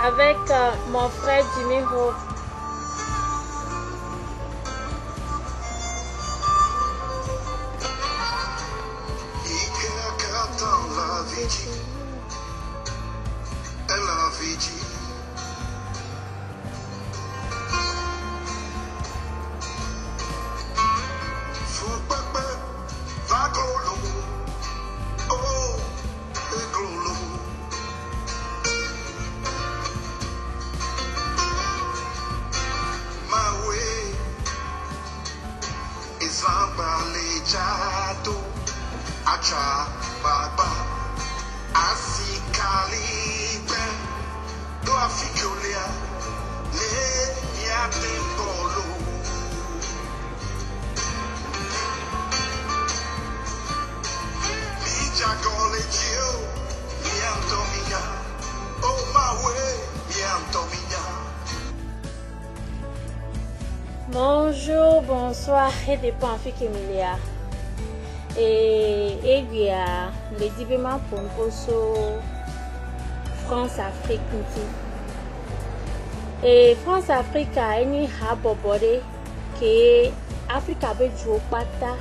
avec mon frère Jimmy Hope. Bonjour, bonsoir, et des Panfiques Emilia. Et bien, les divins pour France-Afrique. Et France-Afrique a une habobore que Afrique avait joué pata,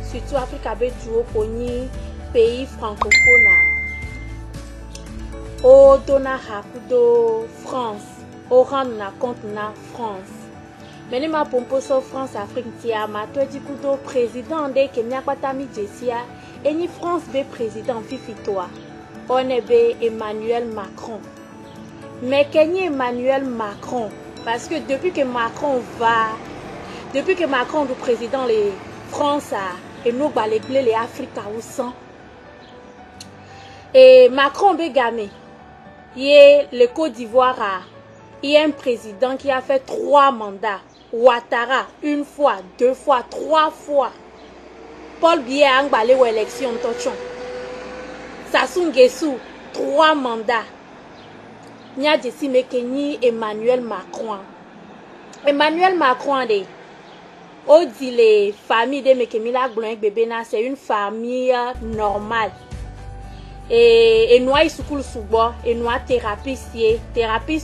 surtout Afrique avait joué pour les pays francophones. Au dona hakudo France, au rang na compte na France. Mais ma pomposo France Afrique tia ma toi du coup président de Kenya Patami Jessia et ni France be président fifi toi on est be Emmanuel Macron. Mais Kenya Emmanuel Macron parce que depuis que Macron le président les France et nous baléglé les Africains au sang et Macron be gamé il est le Côte d'Ivoire il y a un président qui a fait 3 mandats. Ouattara, 1 fois, 2 fois, 3 fois. Paul Biya a embalé aux élections. Sassou Nguesso, 3 mandats. Nya Jessi Mekeni, Emmanuel Macron. Emmanuel Macron, on dit les familles de Mekemila Blanc Bébéna, c'est une famille normale. Et nous avons souvent et nous thérapeute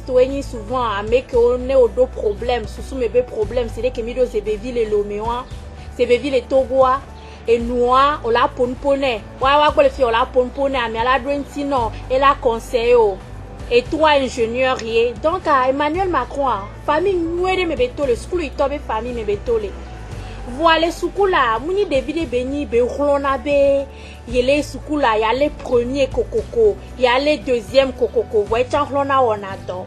oui souvent avec on est au dos problème sous mes problèmes c'est que mido zebeville le méoin zebeville le togoa et nous on la ponpone wa quoi le fait on la ponpone mais la dointino et la conseil et toi ingénieur rié donc Emmanuel Macron famille nous de mes bétole school il tombe famille mes bétole voilà sukula muni devide beni be rolona be yele sukula ya les premiers kokoko ya les deuxième kokoko voiture rolona onado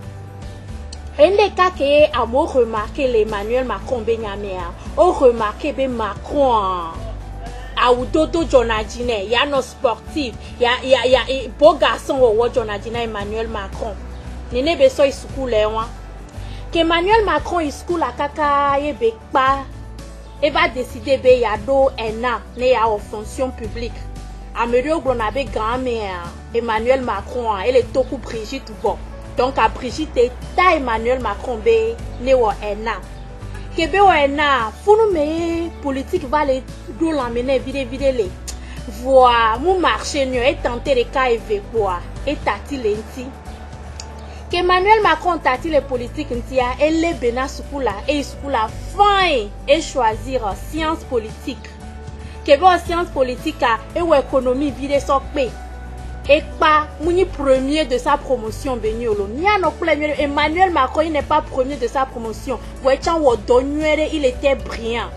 ende ka ke amo remarqué l'Emmanuel Macron benyamea o remarqué be Macron a udodo jonadine ya no sportif ya beau garçon o jonadine Emmanuel Macron nene be so sukula wa que Emmanuel Macron iskula kaka ye be pa et va décider de yado un an né à fonction publique. Amélie Glonabe grand-mère Emmanuel Macron et le toku Brigitte bon. Donc à Brigitte ta Emmanuel Macron be né au un an. Que be au un an, faut nous mais politique va les do l'amener vide les. Voir mon marché mieux et tenter les cas et quoi et tati lenti. Que Emmanuel Macron tati les politiques ntia et les bena sukula et sukula fin et choisir science politique. Que bon science politique et ou économie vide sokpe et pas muni premier de sa promotion beniolo. Nia no premier Emmanuel Macron il n'est pas premier de sa promotion. Voyant wo donnuere il était brillant.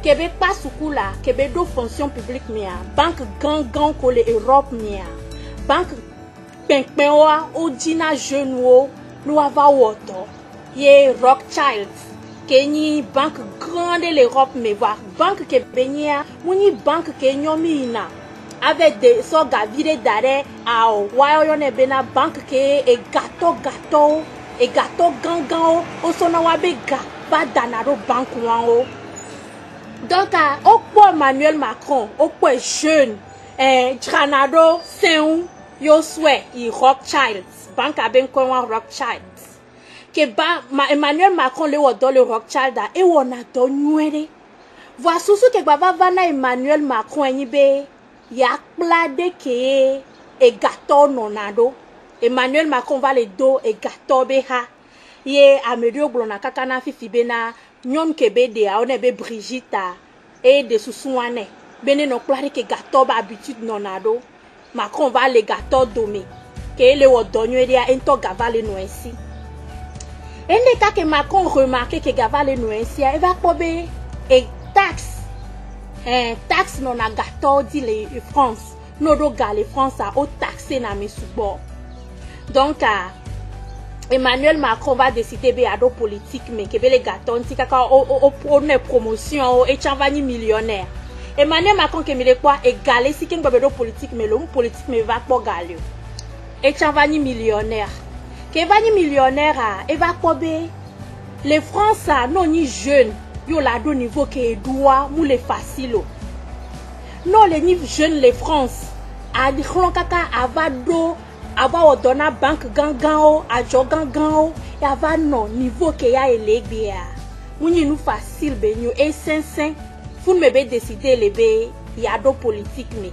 Que be pas sukula que be do fonction publique mia banque gang ko le Europe mia banque Penkpewa Odina Jeune nous avons woto ye Rothschild Kenya banque grande l'Europe mais voir banque que benia muni banque kenyomina avec des soga vide d'arrêt à wayone bena banque que et gâteau gangan au sonawabe ga ba danaro banque wao donc au point Emmanuel Macron au point jeune Granado Saint yo souhait i Rothschild banque a ben quoi Rothschild que ba Emmanuel Macron le wodo le Rothschild et on a donné voici ce que baba vana Emmanuel Macron yibe ya plade ke e gâteau nonado Emmanuel Macron va le do et gâteau beha. Ye amedio blona kakana fifi bena nyon kebe de a onebe Brigitte et de sousouane. Bene no clari que gâteau ba habitude nonado. Macron va le gâteau domé. Que le wodonyo dia ento gavale no ensi. Ende ka que Macron remarque que gavale no ensi e va kobe et taxe. Taxe non a gâteau dit les France. No do gale France a o taxé na mesubo. Donc Emmanuel Macron va décider de ado politique mais que les gâteaux anti kaka o promotion et chavani millionnaire. Emmanuel Macron que me le quoi égalé si ken babado politique mais l'homme politique me va pas galer. Et chavani millionnaire. Que vani millionnaire et va kobe les Français non ni jeunes yo la do niveau que doit mou les facile. Non les ni jeunes les France a di kaka avado ava odona banque gangan a jogangan et ava non niveau que ya elegbia muni nous facile benyo et 5 fou me be décider le be ya do politique me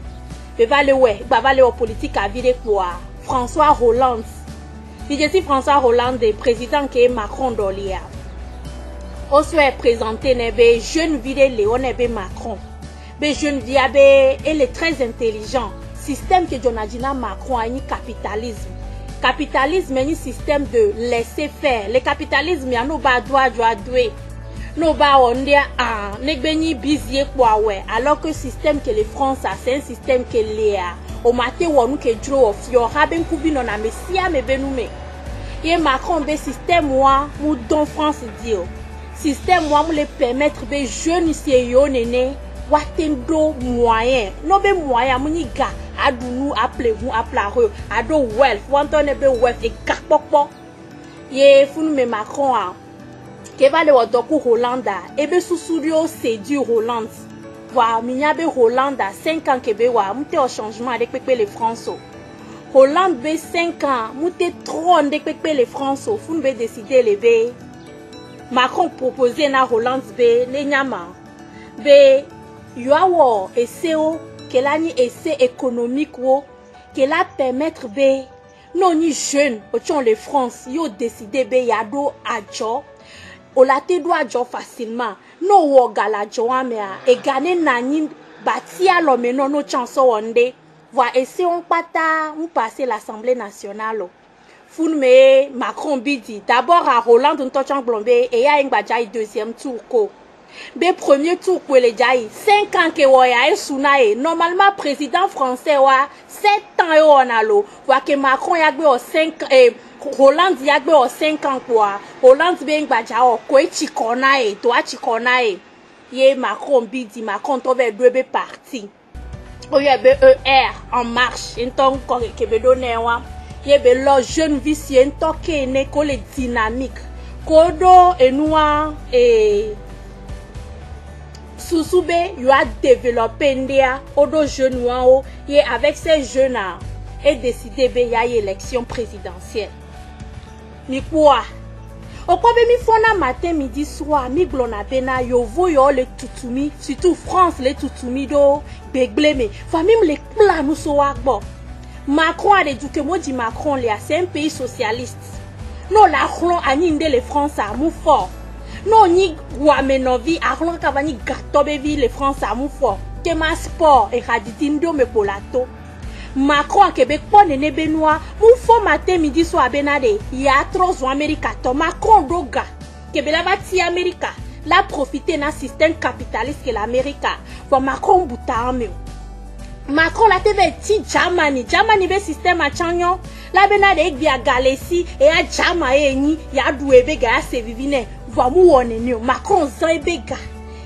be va le ouais ba va le politique a vire quoi François Hollande si François Hollande président que Macron dolia on soit présenté nebe jeune vide Léon nebe Macron be jeune viabe elle est très intelligent système que Jonadina Macron a un capitalisme. Capitalisme est un système de laisser faire. Le capitalisme, il y a nos bas droits, nos bas on dit n'est béni bisier quoi ouais. Alors que le système que les Français c'est un système que les au matin où nous que draw of your haben kubi non a messia me benoume. Et Macron be système moi mou don France dio. Système moi mou les permettre be jeunes ici yo néné watendo moyen. No be moyen mou ni ga adunu appelez-vous appelare ado wealth wanton be wealth et kakpokpo ye funu me Macron a ke va le wodoku Hollande e be susurio séduit Hollande wa minya be Hollande 5 ans ke be wa mute au changement avec pepe les France Hollande be 5 ans mute trône de pepe les France funu be décider lever Macron proposer na Hollande be le nyama be yoawo eseo que l'année essai économique ou que la permettre be non ni jeune au les France yo décidé be yado adjo o la te do adjo facilement no wo gala adjo amea e gagner nani bati à l'homme non no chance onde voir essai on pata on passer l'Assemblée nationale Founme Macron bidi d'abord à Hollande on touche en blombé et ya ngbaja deuxième tour ko. Be premier tour pour les jaï 5 ans que woya et sunae normalement président français wa 7 ans et on a l'eau voir que Macron yagbe au 5 et Hollande yagbe au 5 ans quoi Hollande be ngbaja o ko chikona e to chikona e ye Macron bidi Macron to be deux be parti o ye be ER en marche enton ko ke be donner wa ye be lo jeune vicieux enton ke ne ko le dynamique kodo enua et Sousoube, il a développé India, odo jeunes et avec ces jeunes et décidé de y aller élection présidentielle. Ni quoi? Au quoi mi fona matin midi soir mi glona bena yo voyo le tutumi surtout France le tutumi do begleme famille les plans nous so agbo Macron a dit que moi dit Macron c'est un pays socialiste. Non la ron aninde les France à mou fort. Non ni wamenovi arlon kavani gato bevi les France à mou fort que ma sport et raditindo me polato Macron à Québec pour nene benoît mou fort matin midi soir benade ya trop en Amérique to Macron doga Québec la bati Amérique la profiter d'un système capitaliste que l'Amérique pour Macron boutamé Macron la TV ti Germany be système a chanyo la benade ek via galesi et a Germany ni ya douebe ga se vivine Vamu woneni Macron zan ebe ga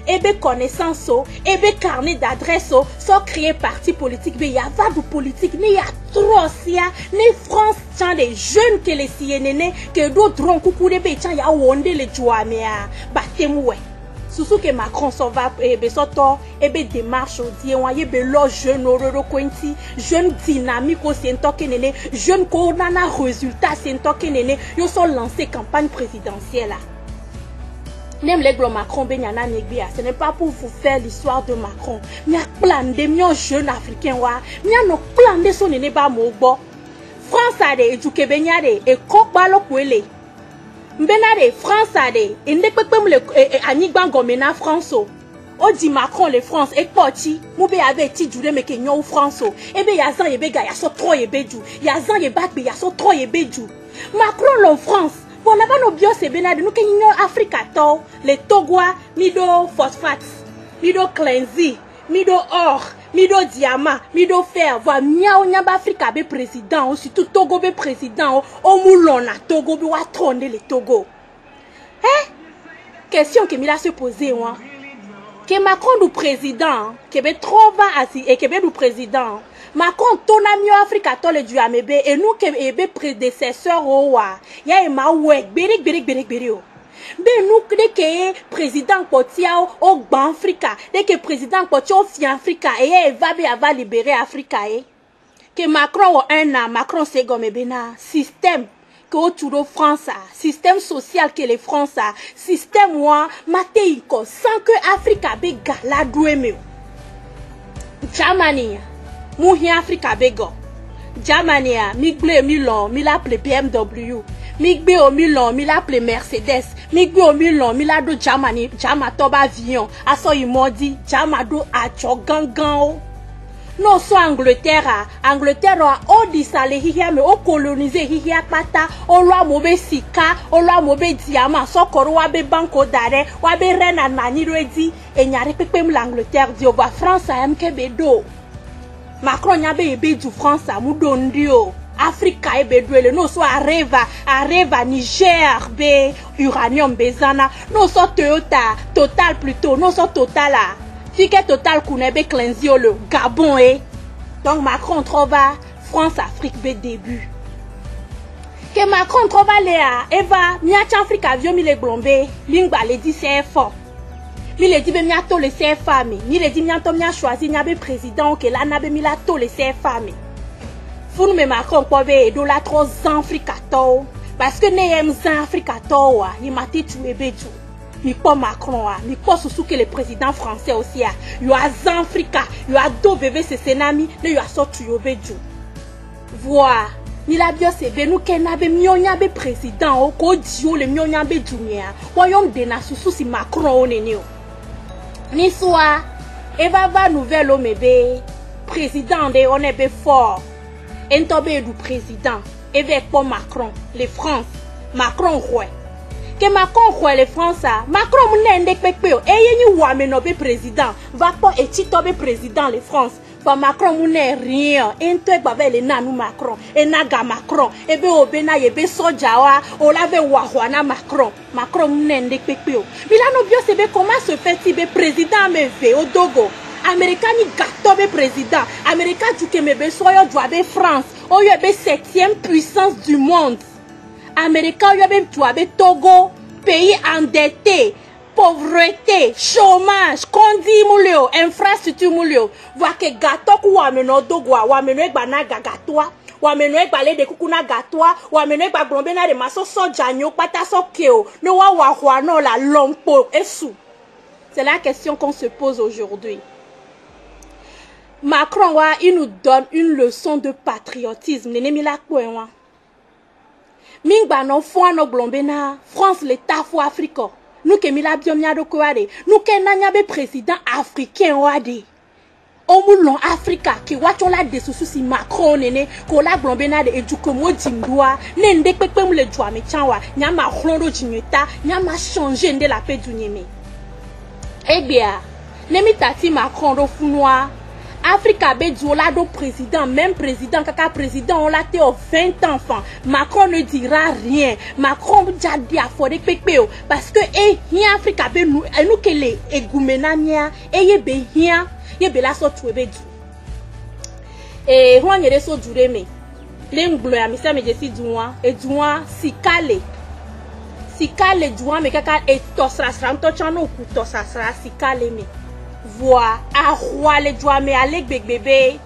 ebe connaissance ebe carnet d'adresse so créer parti politique be ya va du politique ni ya trop sia ni France chan des jeunes que les sienene que d'autres ron coucou de be chan ya wonde le joamea batemwe Soussou que Macron s'en va ebe soto ebe démarche die wa yebe lo jeune ororo kwenti jeune dynamique au sento kenene jeune ko nana résultat sento kenene yo so lancer campagne présidentielle. Même les Macron benyana negbia, ce n'est pas pour vous faire l'histoire de Macron. Mais plan de miens jeunes africains wa, miens no plan de son nene ba mogbo. France a de du Kebenya de e kokbalo kwele mbena de France a de e ndekpekpem le anigban gomena France o di Macron le France e poti mu be ave ti jure me kenyo ou France e be yazan ye be ga ya so tro ye beju yazan ye bak be ya so tro ye beju Macron lo France bon là-bas nos bios c'est benade nous kenyo Africa to les Togois mido phosphate mido cleansi mido or mido diamant mido fer va miao nyamba Africa be président surtout Togo be président o moulona Togo be wa tronde le Togo question que mila se poser moi que Macron du président que be trova asi et que be du président Macron ton ami Africa to le du amebe et nous que ebe prédécesseur owa ya e ma wek berik be nous dès que président potia au ban Africa dès que président potia au fi Africa et va be ava libérer Africa que Macron o un an Macron c'est comme bena système que autour France système social que les France système moi mateiko sans que Africa be gala doueme Germany Mouhi Africa bego Germany migbe Milan mi l'appelle BMW migbe au Milan mi l'appelle Mercedes migbe au Milan mi la do Germany toba avion aso imodi jamado acho gangan non so Angleterre o disale hihia me o coloniser hihia pata o lo amobe sika o lo amobe diamant so koro wa be banko dare wa be rena nani redi enyare pepem l'Angleterre di over France am kebedo Macron nyabe ebe du France amudo ndio Africa ebe duele no so areva Niger be uranium bezana no so Toyota Total plutôt no so Total là Fique Total kunebe cleansio le Gabon donc Macron trouva France Afrique be début que Macron trouva Léa Eva miacha Afrique avion mi le glombe lingba le dit c'est fort mi le dit be miato le CFA mi le dit miato mia choisi nyabe président que la nabe mi la to le CFA mi funu me Macron ko be do la 3 ans Afrique to parce que ne aime Afrique to wa il m'a dit tu ebeju mi pas Macron mi pas sous que le président français aussi yo a Africa yo a do bébé c'est senami ne yo a sorti yo beju voir ni la bio c'est be nous kena be mionya be président o ko dio le mionya be jumia royaume de nation si Macron oneni ni soit eva va nouvelle homme be président de on est be fort entobe du président avec pour Macron les France Macron roi que Macron roi les France Macron munende pekpe o eyeni wa me no be président va pas etito be président les France ba Macron mune rien ento egba le nanu Macron enaga Macron ebe obena yebe soja wa o lave wa na Macron munende pekpe o bilano bio sebe comment se fait be président me ve o dogo Américain ni gâteau be président Américain tu que me be soyo doit be France o yo be 7e puissance du monde Américain yo be doit be Togo pays endetté pauvreté chômage kondi mulio infrastructure mulio voit que gâteau ko wa me no dogo wa me no egba na gatoa wa me no egba le de kukuna gatoa wa me no egba glombe na de maso soja nyo pata so keo no wa no la lompo esu. C'est la question qu'on se pose aujourd'hui. Macron, il nous donne une leçon de patriotisme. Mingba no fwa no glombena France l'état fou Afrique. Nous que mila biomia do kwade. Nous que nanyabe président africain wade. Omoulon Africa qui wacho la de si Macron nene ko la glombena de edukomo jimdoa ne ndekpekpe mu le jwa me chanwa nyama hlondo jinyeta nyama changer de la paix du nyeme. Eh bien, nemi tati Macron do funwa Africa be djola do président, même président, kaka président, on l'a té au 20 enfants. Macron ne dira rien. Macron déjà dit à fode pekpeo. Parce que, rien Africa be nous que les egoumenania, be rien, be la so tuebe du. Juan yere so dure me. L'englo ya misa me jesi douan, et douan sikale. Sikale douan me kaka et tosra to chano ku tosra sikale me. Voix à roi les doigts mais avec bébé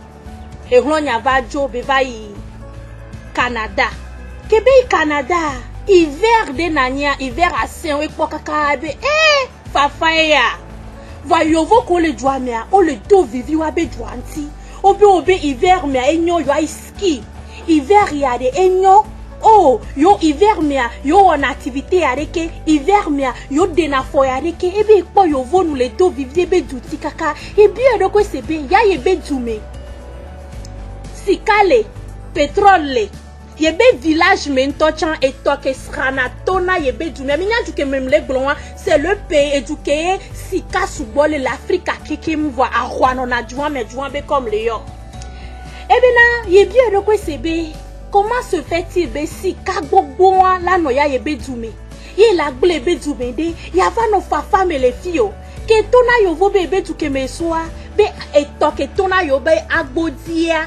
et on y va jo beba Canada Québec Canada hiver de nania hiver à saint et pour kakabe fafaya voyons vous qu'on les doigts mais on le dos vivi ou abe doanti obe hiver mais enyo yo ski hiver ya de enyo oh yo hiver mia yo en activité areke hiver mia yo dena fo areke ebe po yo vo nous les deux vivre be douti kaka et bien donc c'est be ya yebe djume sikale pétrole yebe village mentochan et toke srana tona yebe djume minya duke même les blancs c'est le pays éduqué sika subole l'Afrique keke mvoa a rwano na juan mais juan be comme léon et bien yebe donc c'est be. Comment se fait-il si Kagboboa la noya yebe djume ye la gle be djume de ya va no fa femme les filles que tona yo vo bebe duke me soa be etoke tona yo be agbodia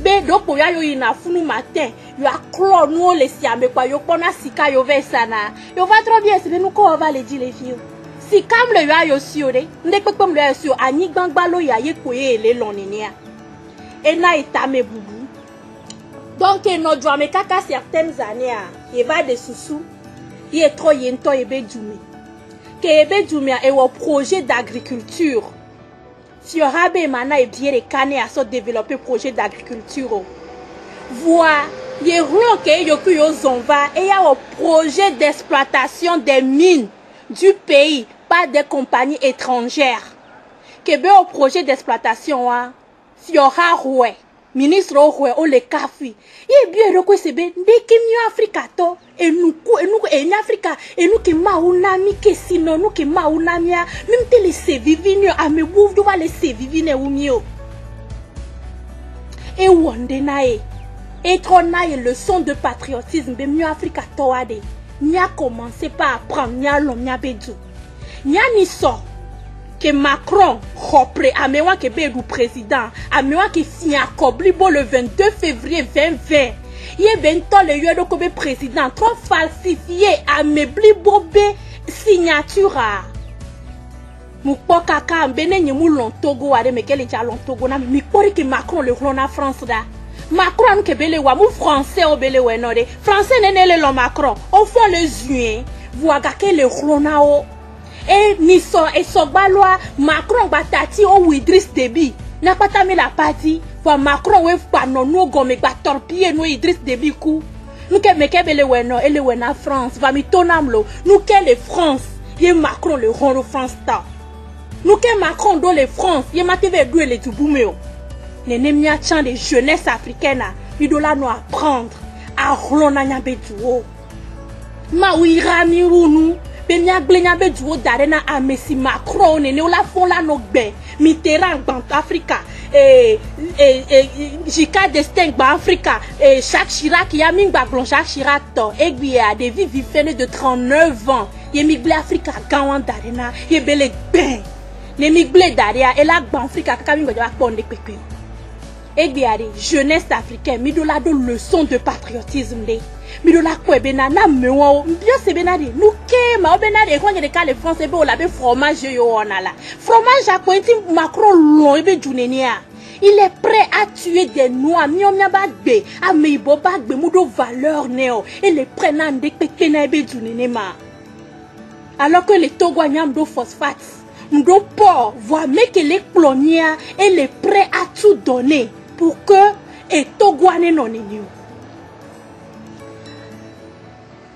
be dopo ya yo ina funu matin yo aklo no le siame kwa yo pona sika yo vesana yo va trop bien c'est nous ko va le dire les filles si kam le yo sio de ndek pepem le sio ani gbangbalo ya ye koye le lonenia et na etame bubu. Donc, notre joie, mais kaka certaines années, il va de sous il est trop yento ebe djume. Que ebe djume est au projet d'agriculture. Si on a maintenant et bien les cannes à se développer projet d'agriculture. Voilà, il y a rien que yo zonva et il y a un projet d'exploitation des mines du pays par des compagnies étrangères. Que be au projet d'exploitation si on a ouais. Ministre o le kafi ye bien roko sebe ndeke mi Afrika to enuku en Afrika enuke maunami ke sino nuke maunamia même te le sevivine amebu do va le sevivine umio e wonde nae et trop nae leçon de patriotisme be mi Afrika to ade ni a commencé par apprendre ni a l'homme ni a bedu ni a ni so que Macron repre amewa ke be du président amewa ke signa koblibo le 22 février 2020 ye bento le yo do ko be président trop falsifié amebli bobe signature mukpo kaka mbene nyimu lon Togo ade mekele ja lon Togo na mi pori ke Macron le rona France da Macron ke bele wa mu français o bele we no de français nene le Macron au fond le juin voaga ke le rona o et Nisso et Sobalwa Macron batati o Idriss Déby n'a pas tamé la partie pour Macron we pa no no gomme ba torpiller no Idriss Déby ku nous ke meke bele we no ele we na France va mi tonamlo nous ke le France ye Macron le rond France ta nous ke Macron do le France ye mateve do le tubumeo nene mia chan de jeunesse africaine mi do la no apprendre a rolona nya betuo ma wirami runu Benya glenya be duo darena a Messi Macron ne la font la no gbe Mitterrand dans Africa Jika Destin ba Africa Jacques Chirac ya mingba blon Jacques Chirac to egbi a de vivi fene de 39 ans ye migle Africa gawan darena ye bele ben ne migle daria et la gba Africa kaka mingo ja ponde pepe egbi a de jeunesse africaine mi do la do leçon de patriotisme de mi do la ko bena na mewo bien se bena de nous ke ma bena de ko ngene ka le français be o la be fromage yo ona la fromage a pointi Macron long ebe junenia il est prêt à tuer des noirs miomia bagbe a meibo bagbe mudo valeur neo il est prêt na ndekpe na ebe junenema alors que les Togo nyam do phosphate mdo por voit mais que les cloniens il est prêt à tout donner pour que et Togo non eniu.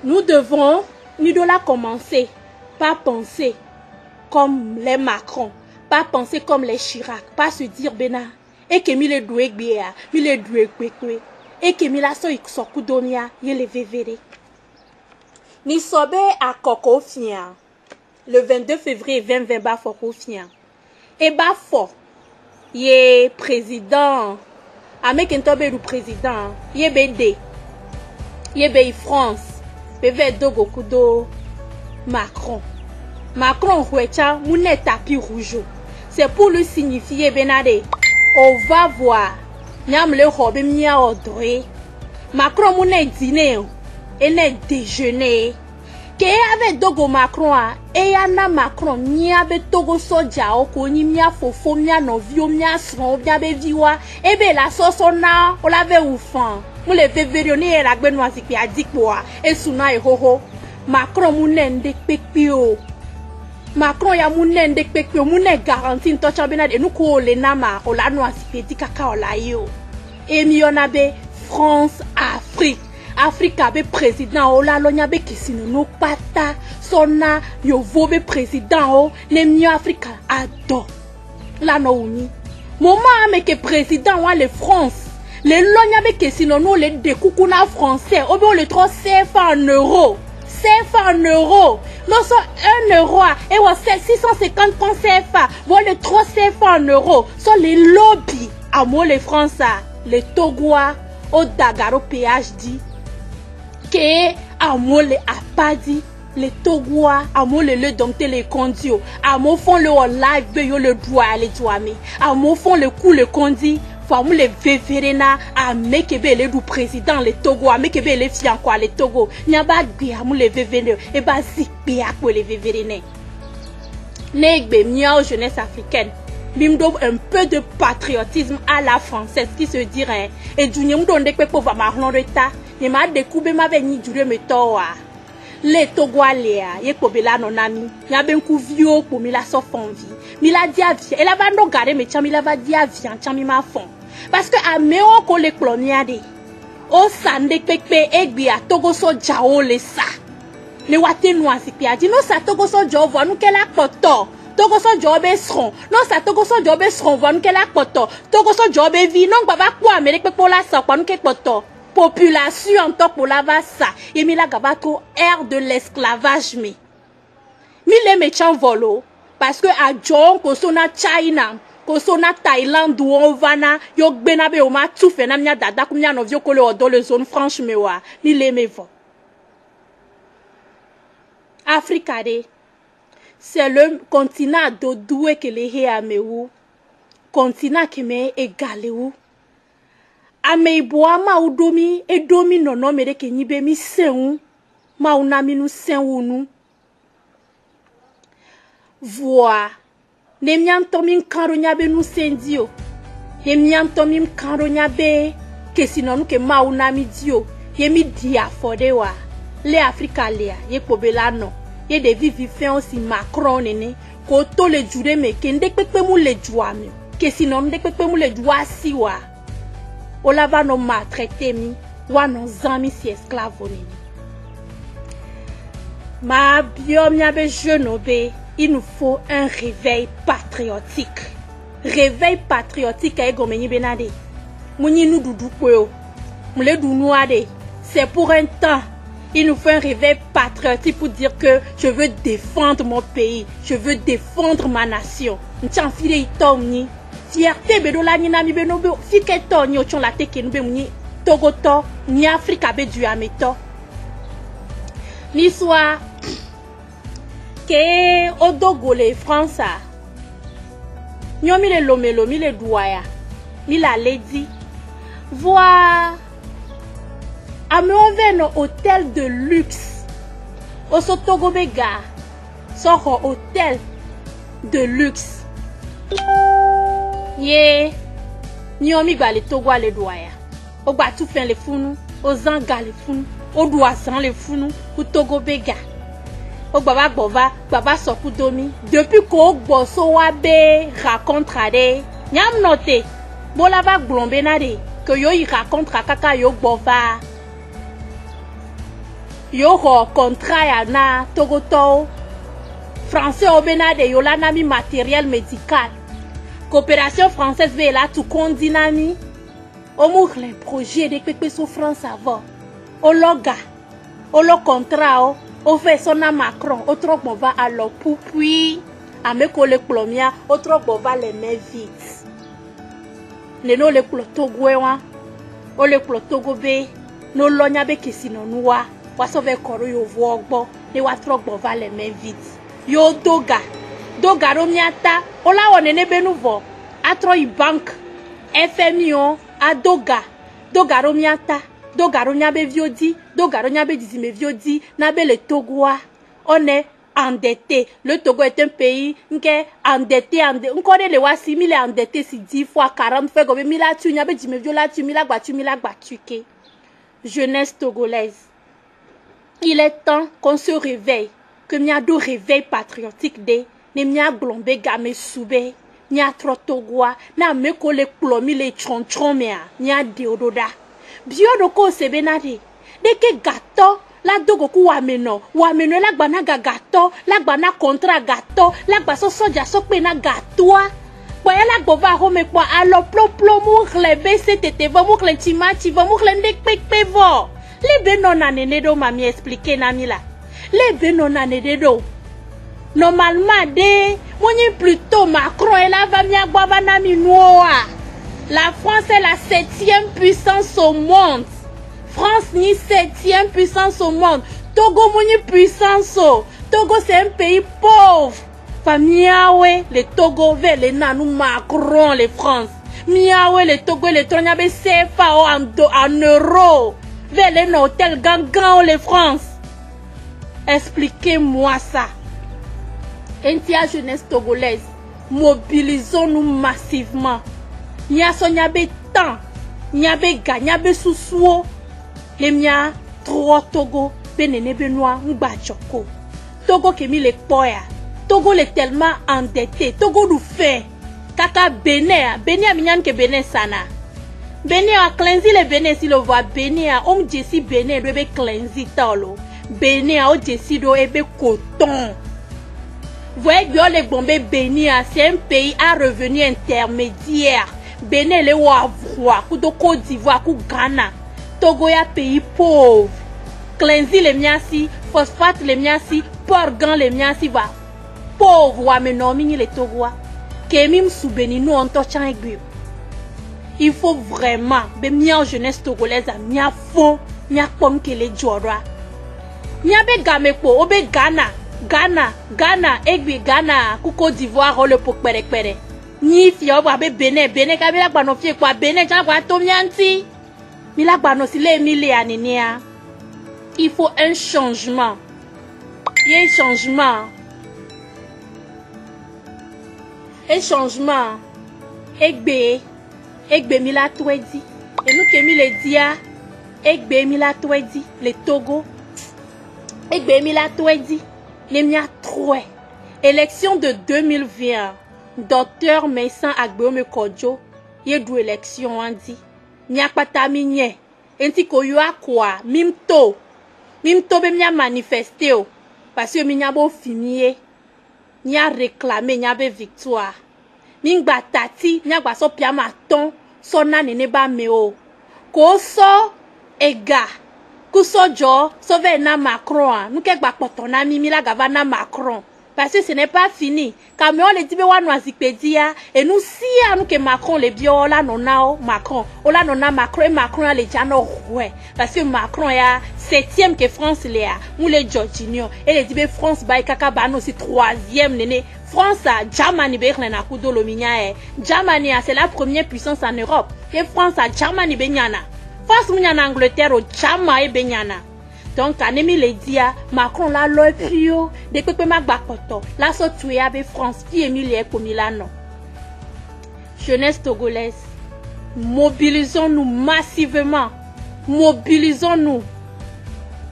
Nous devons, nous devons commencer par penser comme les Macron, pas penser comme les Chirac, pas se dire bena et que mi le doué bia, mi le doué kwekwe et que mi la so iksokudomia ye le vevere. Ni sobe a kokofia le 22 février 2020 ba fokofia et ba fo ye président avec un tobe du président ye bede ye be France beve dogo kudo Macron huecha mune tapis rouge c'est pour lui signifier benade on va voir nyam le hobe mia odre Macron mune dîner et ne déjeuner que avec dogo Macron et yana Macron mia be togo soja oko ni mia fofo mia novio mia sron bia be viwa e be la soso na o la ve ufan mu le veverione la gbe no asipi adikpo e suna e hoho Macron mu nende pepe o Macron ya mu nende pepe o mu ne garantie ntocha be na de nu ko le na ma o la no asipi dikaka o la yo e mi ona be France Afrique. Afrique abe président o la lonya be kisino no pata sona yovo be président o ne mio Africa ado la no uni moment ame ke président wa le France les lonya be kisino no le dekukuna français obe le 3 CFA en euros CFA en euros non so 1 euro et wa 650 francs CFA bon le 3 CFA en euros so les lobbies à moi les français les togois au dagaro PhD que amole apadi les togois amole le dompter les condio amo font le live be yo le doigt les douame amo font le coup le condi famu le veverena amekebe le du président les togo amekebe le fian quoi les togo nyaba gbe amu le vevene e ba zikbe akpo le veverene negbe miao jeunesse africaine bimdo un peu de patriotisme à la française qui se dirait et du nyemdo ndekpe po va marlon reta ni ma découvert ma veni dure me toa les togoalea ye pobela nonami nya ben ku vio po mi la so fonvi mi la dia vie et la va no gare me chami la va dia vie en chami ma fond parce que a meo ko le cloniade o sande pepe egbi a togo so jao le sa le wate noisi pe a dit no sa togo so jo vo nu ke la poto togo so job esron non ça togo so job esron vo nu ke la poto togo so job vi non baba kwa amerique pe la sa kwa nu ke poto population en tant que la vassa et mi la gabato ère de l'esclavage mi les méchants volo parce que à John ko sona China ko sona Thaïlande ou on vana yo gbenabe o ma tout fait na mia dada ko mia no vio ko le odo le zone franche mewa ni les mevo Afrique c'est le continent de doué que les héameu continent qui me égalé ou ame boa ma udomi edomi nono mere ke nyibe mi seun ma unami nu seunu voa ne mianto min karonya be nu sendio ne mianto min karonya be ke sinonu ke ma unami dio ye mi dia fodewa le Africa lea ye pobelano ye de vivi fin aussi Macron nene ko to le jure me ke ndekpepe mu le juame ke sinonu ndekpepe mu le jua siwa Ola va no maltraiter mi, wa no zami si esclave ni. Ma biom yabe jenobe, il nous faut un réveil patriotique. Réveil patriotique a egomeni benade. Mouni nou doudou kweo. Moule dounou ade. C'est pour un temps. Il nous faut un réveil patriotique pour dire que je veux défendre mon pays. Je veux défendre ma nation. N'tian file itomni. Fierté bedola ni nami benobe fiketo ni ochon la teke nube muni togoto ni Afrika be du ameto ni soit que odogo le France nyomi le lomelo mi le douaya mi la lady voir ame no hôtel de luxe au Sotogo bega sort hôtel de luxe Ye, ni omi gba le togo le doya. O gba tout fin le funu, o zanga le funu, o doasan le funu, ou togo bega. O gba baba soku domi. Depuis ko gbo so wabe raconte ade, nyam note, bola va glombe nade, que yo y raconte kaka yo gbova. Yo ho contrat ya na togo to. Français obenade yo la nami matériel médical. Coopération française veut là tout condinami. Au mour les projets de pépé sous France avant. Au loga. Au lo contrat. Au fait son à Macron. Au trop on va à l'opou puis. À me coller plomia. Au trop on va les mains vite. Ne no le ploto gwewa. O le ploto gobe. No lonya be kisino noua. Wasove koro yo vogbo. Ne wa trop on va les mains vite. Yo doga. Doga romiata, ola onene benuvo, atro i bank, FMI a doga, doga romiata, doga ronya be viodi, doga ronya be dizime viodi, nabe le Togoa, on est endetté. Le Togo est un pays endetté, encore les wasi, il est endetté si 10 fois, 40 fois, comme mila tu nyabe dizime viola tu mila batuke. Jeunesse togolaise, il est temps qu'on se réveille, que mia do réveil patriotique de ne mia glombe game soube nya trotogoa na me ko le plomi le chonchon mea nya deododa Bio ko sebenade. Deke gato la dogo ku wameno la gbana gato la gbana contrat gato la gbaso soja sokpe na gatoa. Boya la gbova home kwa alo plo mukle bese tete vo mukle timati vo mukle ndek pekpe vo. Le beno na nene do mami expliquer na mila. Le beno na nene do. Normalement de moni plutôt Macron et la va mia gbava na minoa. La France est la 7e puissance au monde. France ni 7e puissance au monde. Togo moni puissance. Togo c'est un pays pauvre. Miawe les Togo vers les nanou Macron les France. Miawe les Togo les Tonyabe CFA en euros. Vers les hôtels gangan les France. Expliquez-moi ça. Entia jeunesse togolaise, mobilisons-nous massivement. Nya so nyabe temps, nyabe ga, nyabe susuo. Les mia trop Togo, benene benoa mbachoko. Togo kemi le poya. Togo est tellement endetté. Togo nous fait. Kaka Bénin. Bénin a mignon que Bénin sana. Bénin a cleansé le Bénin si le voit. Bénin a on jessi Bénin doit be cleansé talo. Bénin a on jessi doit be coton. Voyez bien les bombes Bénin c'est un pays à revenu intermédiaire. Bénin le Wavroa, Kudo Côte d'Ivoire, Kou Ghana. Togo ya pays pauvre. Cleansé le miasi, phosphate le miasi, porgan le miasi va. Pauvre wa me nomini les Togois. Kemim soubeni nous on touche un gueux. Il faut vraiment, be mia jeunesse togolaise a mia fond, mia pom que les jora. Mia be gameko, obe Ghana, egbi Ghana, Côte d'Ivoire, le pok pere. Ni fia wa be Benin, kabila bano fie kwa Benin, ja wa tomianti. Mila bano sile mille anenia. Il faut un changement. Il y a un changement. Un changement. Egbe mila twedi. Et nous qui les dia. Egbe mila twedi. Les Togo. Egbe mila twedi. Les mia troué. Élection de 2020. Docteur Messan Agbeome Kodjo. Yé d'où élection on dit. Nya patami nye. Enti koyo akwa. Mimto be mia manifesté o. Parce que mia bo fimier. Nya réclamer nya be victoire. Mingba tati nya gba so piama ton so na nene ba me o. Ko so ega. Ku so jo so ve na Macron. Nou ke gba poto na mimi la gava na Macron. Parce que ce n'est pas fini. Quand on les dit wa no azikpedia et nous si à nous que Macron les bio là non na Macron. Ola non na Macron et Macron a les jano ouais. Parce que Macron ya 7e que France les a. Nous les Jorginho et les dit France ba kaka ba no si 3e néné. France a Germany be na kudo lo minya e. Germany c'est la première puissance en Europe. Et France a Germany be nyana. France munya na Angleterre au Germany be nyana. Donc, anemi les dia, Macron la loi prio, de pepe ma bakoto, la so tué avec France, qui est millier pour Milano. Jeunesse togolaise, mobilisons-nous massivement, mobilisons-nous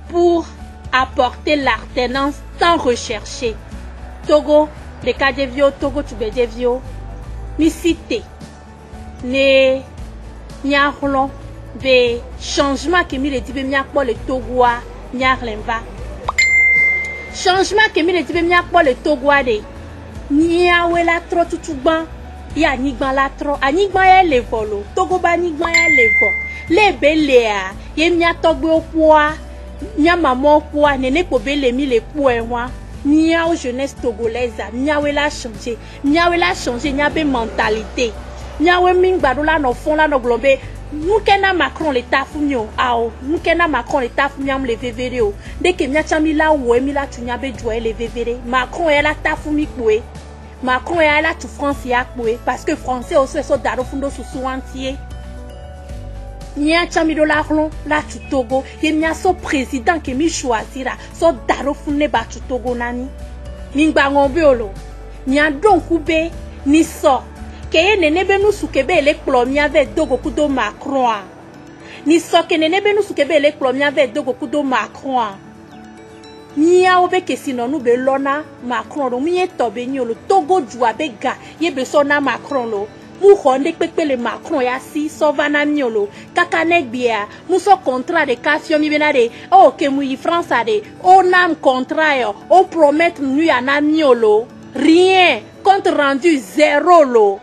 pour apporter l'alternance tant recherchée. Togo, les cas de vieux, Togo, tu veux des vieux, mi cité, ne, nyarlon, des changements que mi les dit, mi pour le Togoa, nyarlemba. Changement que mi les dit, mi pour le Togoa de, nyawe la trop tout ya nigban la trop, anigban ya le volo, Togo ba nigban ya le vo, le belea, ye mi a togbe au poids, nya maman au poids, nene ko bele mi le poids, nya jeunesse togolaise, nyawe la changer, nyabe mentalité, nyawe mingba la no fond la no globé. Nous kena Macron l'état fumio ao nous kena Macron l'état fumiam le vevere dès que mia chami la wo mi la tunya be joie le vevere Macron est la ta fumi kwe Macron est la tu France ya kwe parce que français aussi so daro fundo susu entier mia chami do la ron la tu Togo et mia so président que mi choisira so daro funne ba tu Togo nani mingba ngombe olo mia don kube ni so que nene benu sukebe le plomia avec dogo kudo Macron ni so que nene benu sukebe le plomia avec dogo kudo Macron ni a obe que sinon nous be lona Macron do mi tobe ni lo Togo joa be ga ye be sona Macron lo Mouronde pepe le Macron ya si sovana miolo kakanek bia muso contrat de casio mi benade o ke mui France ade o nam contrat yo o promettre nu ya na miolo rien compte rendu zéro lo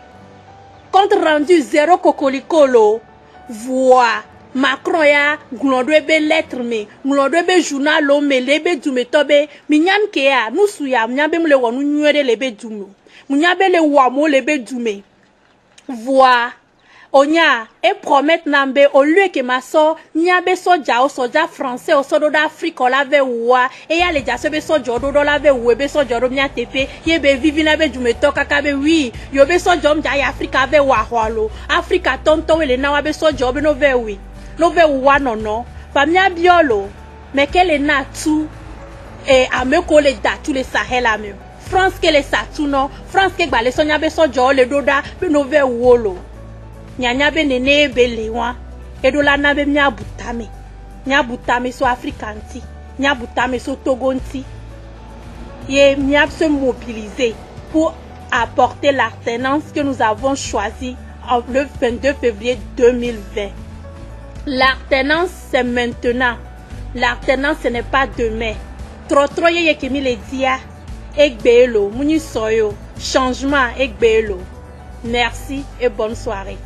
compte rendu zéro kokoliko lo voix Macron ya glondoe be lettre me glondoe be journal lo me lebe dume tobe minyan ke ya nusu ya mnyabe mle wonu nyere lebe dume mnyabe le wamo lebe dume voix onya et promettre nambe au lieu que ma so nyabe soja français au sodo d'Afrique on l'avait wa et ya les jasse be soja do l'avait ou be soja do mia tepe ye be vivi na be dume toka ka be oui yo be soja mja ya Afrique ave wa holo Africa tonto ele na wa be soja be no ve oui no ve wa no famia biolo mais qu'elle na tout et à me coller da tous les Sahel à me France que les Satuno, France que balé sonya be sojo le doda be no ve wolo. Nyanya be nene be lewa. Edola na be nya butame so africanti, nya butame so togonti. Ye nya se mobiliser pour apporter l'alternance que nous avons choisie le 22 février 2020. L'alternance c'est maintenant. L'alternance ce n'est pas demain. Trop ye kemi le dia. Ekbelo, Mouni Soyo, changement Ekbelo. Merci et bonne soirée.